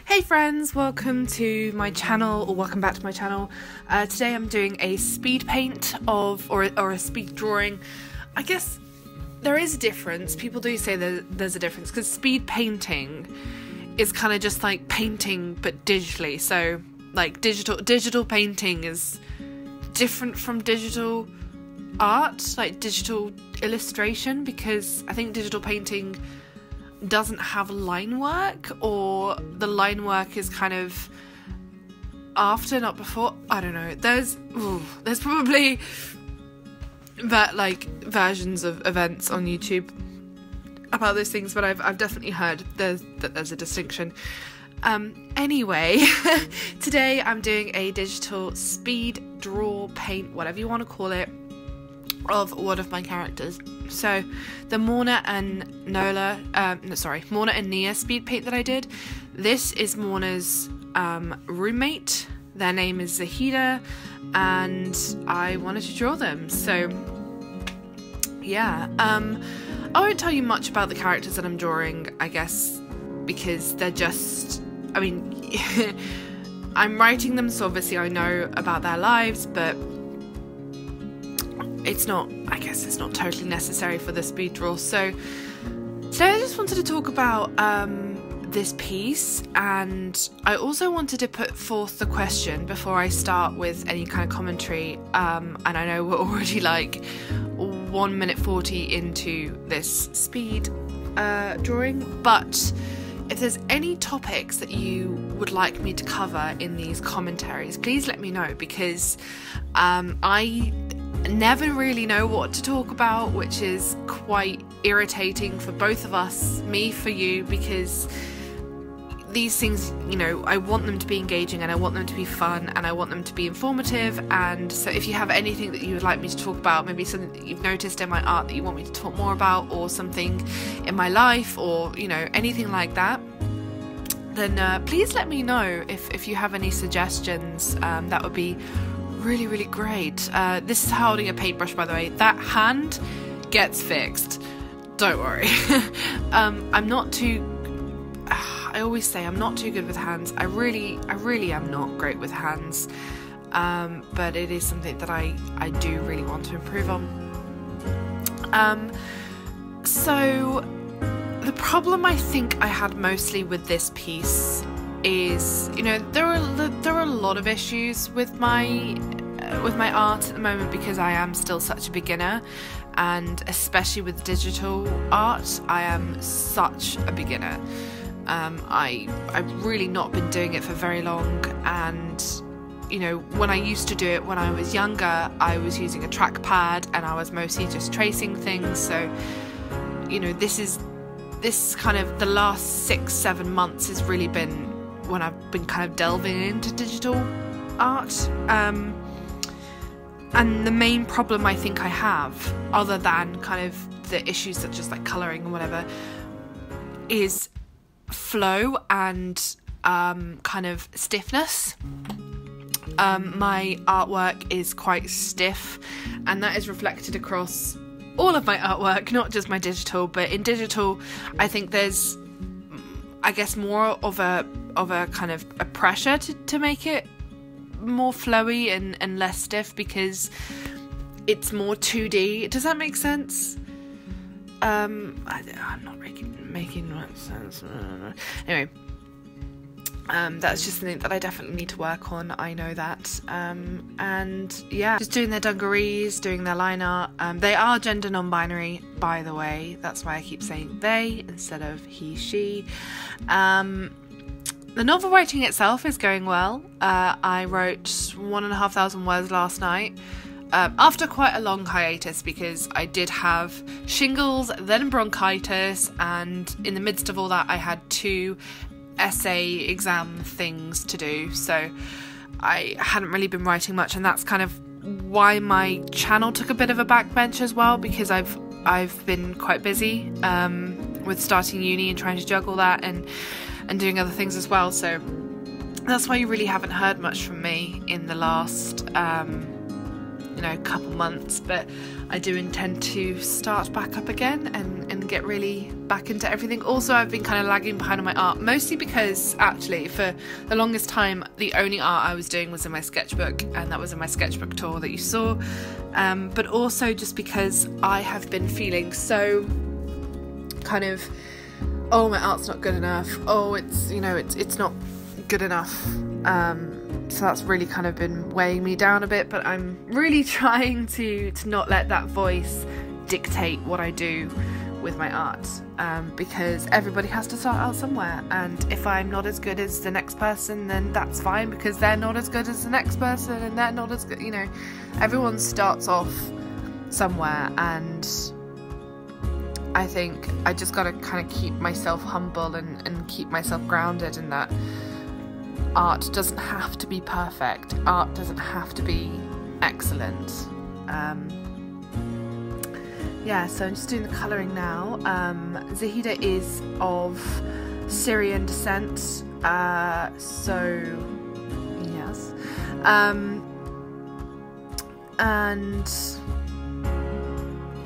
Hey friends, welcome to my channel, or welcome back to my channel. Today I'm doing a speed paint or a speed drawing. I guess there is a difference. People do say there's a difference because speed painting is kind of just like painting but digitally. So like digital painting is different from digital art, like digital illustration, because I think digital painting doesn't have line work, or the line work is kind of after, not before. I don't know. There's probably versions of events on YouTube about those things, but I've definitely heard that there's a distinction. Anyway, today I'm doing a digital speed draw paint, whatever you want to call it, of one of my characters. So the Morna and Nia speed paint that I did, this is Morna's roommate. Their name is Zahida, and I wanted to draw them. So yeah, I won't tell you much about the characters that I'm drawing, I guess, because they're just, I'm writing them, so obviously I know about their lives, but it's not totally necessary for the speed draw. So today I just wanted to talk about this piece, and I also wanted to put forth the question before I start with any kind of commentary, and I know we're already like 1 minute 40 into this speed drawing, but if there's any topics that you would like me to cover in these commentaries, please let me know, because I never really know what to talk about, which is quite irritating for both of us, me for you, because these things, I want them to be engaging, and I want them to be fun, and I want them to be informative. And so if you have anything that you would like me to talk about, maybe something that you've noticed in my art that you want me to talk more about, or something in my life, or anything like that, then please let me know. If you have any suggestions, that would be really great. This is holding a paintbrush, by the way. That hand gets fixed, don't worry. I always say I'm not too good with hands. I really am not great with hands, but it is something that I do really want to improve on. So the problem I think I had mostly with this piece is, there are a lot of issues with my art at the moment, because I am still such a beginner, and especially with digital art, I am such a beginner. I've really not been doing it for very long, and when I used to do it when I was younger, I was using a trackpad and I was mostly just tracing things. So this kind of the last 6-7 months has really been when I've been kind of delving into digital art, and the main problem I think I have, other than kind of the issues such as like colouring or whatever, is flow and kind of stiffness. My artwork is quite stiff, and that is reflected across all of my artwork, not just my digital. But in digital, I think there's, I guess, more of a kind of a pressure to make it more flowy and less stiff, because it's more 2D. Does that make sense? I'm not making much sense. Anyway, that's just something that I definitely need to work on. I know that. And yeah, just doing their dungarees, doing their line art. They are gender non-binary, by the way. That's why I keep saying they instead of he, she. The novel writing itself is going well. I wrote 1,500 words last night, after quite a long hiatus, because I did have shingles, then bronchitis, and in the midst of all that I had 2 essay exam things to do, so I hadn't really been writing much, and that's kind of why my channel took a bit of a backbench as well, because I've been quite busy with starting uni and trying to juggle that and doing other things as well. So that's why you really haven't heard much from me in the last couple months, but I do intend to start back up again and and get really back into everything. Also, I've been kind of lagging behind on my art, mostly because actually for the longest time the only art I was doing was in my sketchbook, and that was in my sketchbook tour that you saw, but also just because I have been feeling so kind of, oh, my art's not good enough, oh, it's, you know, it's not good enough, so that's really kind of been weighing me down a bit. But I'm really trying to not let that voice dictate what I do with my art, because everybody has to start out somewhere, and if I'm not as good as the next person, then that's fine, because they're not as good as the next person, and they're not as good, you know, everyone starts off somewhere. And I think I just gotta kind of keep myself humble and keep myself grounded in that art doesn't have to be perfect, art doesn't have to be excellent. Yeah, so I'm just doing the colouring now. Zahida is of Syrian descent, so yes. And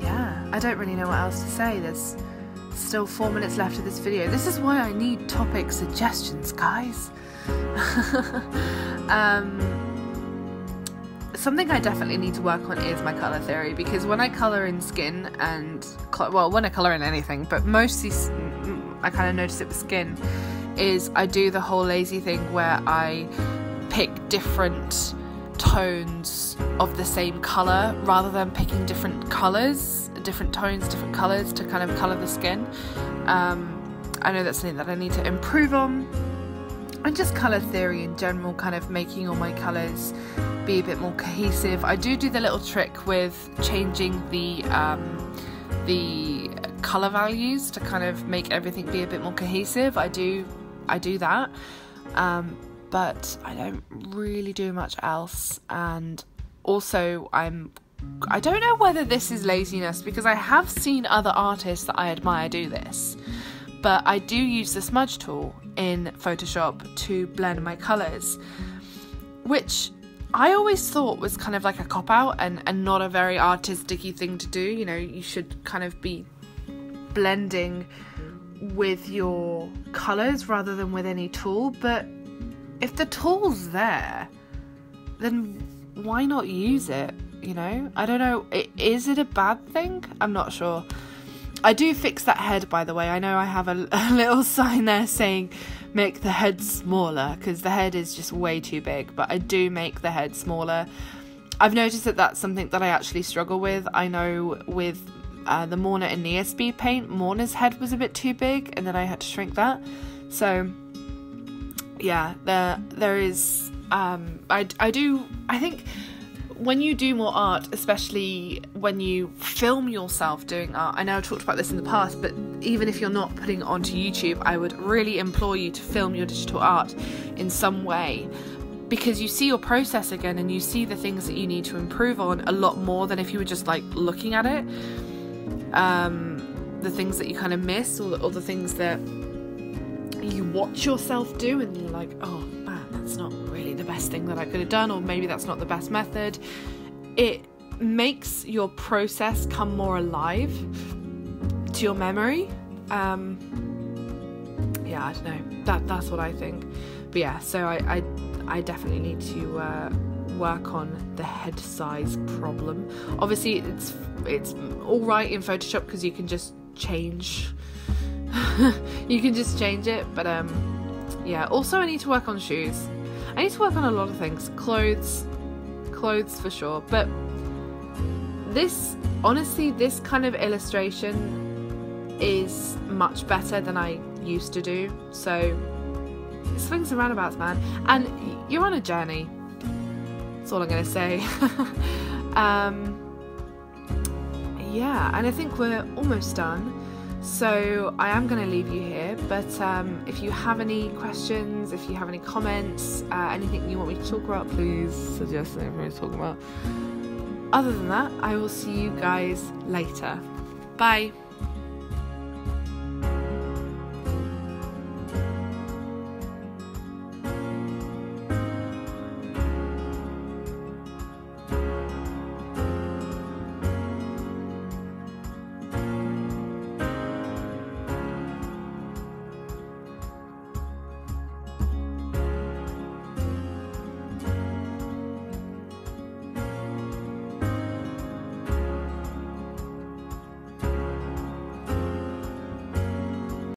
yeah, I don't really know what else to say. There's still 4 minutes left of this video. This is why I need topic suggestions, guys. Something I definitely need to work on is my colour theory, because when I colour in skin and, well, when I colour in anything, but mostly I kind of notice it with skin, is I do the whole lazy thing where I pick different tones of the same colour rather than picking different colours, different tones, different colours to kind of colour the skin. I know that's something that I need to improve on. And just colour theory in general, kind of making all my colours be a bit more cohesive. I do the little trick with changing the colour values to kind of make everything be a bit more cohesive. I do that, but I don't really do much else. And also I don't know whether this is laziness, because I have seen other artists that I admire do this, but I do use the smudge tool in Photoshop to blend my colours, which I always thought was kind of like a cop-out and not a very artistic-y thing to do. You know, you should kind of be blending with your colours rather than with any tool. But if the tool's there, then why not use it, you know? I don't know, is it a bad thing? I'm not sure. I do fix that head, by the way. I know I have a little sign there saying make the head smaller, because the head is just way too big, but I do make the head smaller. I've noticed that that's something that I actually struggle with. I know with the Morna and Nia speed paint, Morna's head was a bit too big, and then I had to shrink that. So yeah, there is I think when you do more art, especially when you film yourself doing art, I know I've talked about this in the past, but even if you're not putting it onto YouTube, I would really implore you to film your digital art in some way, because you see your process again and you see the things that you need to improve on a lot more than if you were just like looking at it. The things that you kind of miss, or the things that you watch yourself do and you're like, oh man, that's not really the best thing that I could have done, or maybe that's not the best method. It makes your process come more alive to your memory. Yeah, I don't know, that's what I think. But yeah, so I definitely need to work on the head size problem. Obviously it's all right in Photoshop because you can just change you can just change it, but yeah, also I need to work on shoes. I need to work on a lot of things. Clothes for sure, but this, honestly, this kind of illustration is much better than I used to do. So it's swings and roundabouts, man, and you're on a journey. That's all I'm gonna say. Yeah, and I think we're almost done, so I am going to leave you here, but if you have any questions, if you have any comments, anything you want me to talk about, please suggest something for me to talk about. Other than that, I will see you guys later. Bye.